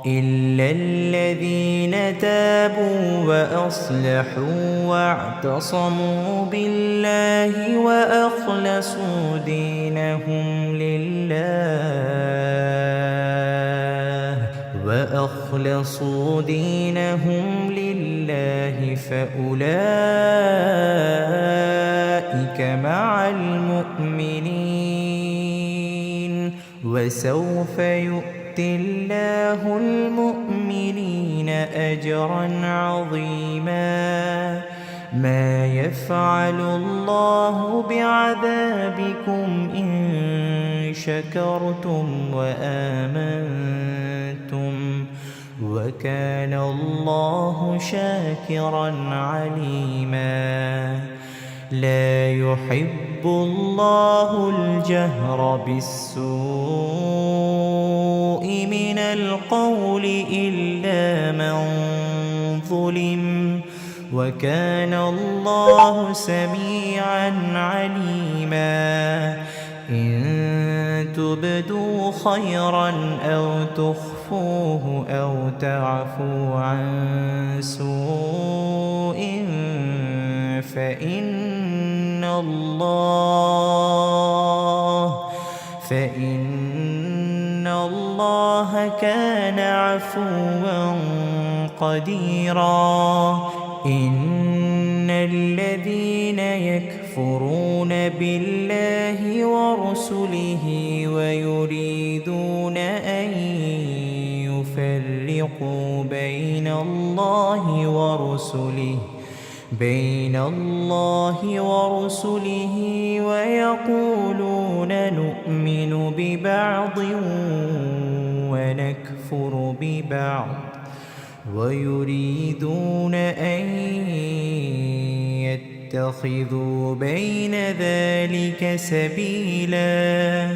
إلا الذين تابوا وأصلحوا واعتصموا بالله وأخلصوا دينهم لله فأولئك مع المؤمنين وسوف يؤتي الله المؤمنين أجرا عظيما ما يفعل الله بعذابكم إن شكرتم وآمنتم وكان الله شاكرا عليما لا يحب الله الجهر بالسوء من القول إلا من ظلم وكان الله سميعا عليما إن تبدوا خيرا أو تخفوه أو تعفوا عن سوء فإن الله كان عفوا قديرا إن الذين يكفرون بالله ورسله ويريدون أن يفرقوا بين الله ورسله ويقولون نؤمن ببعض ونكفر ببعض ويريدون أن يتخذوا بين ذلك سبيلا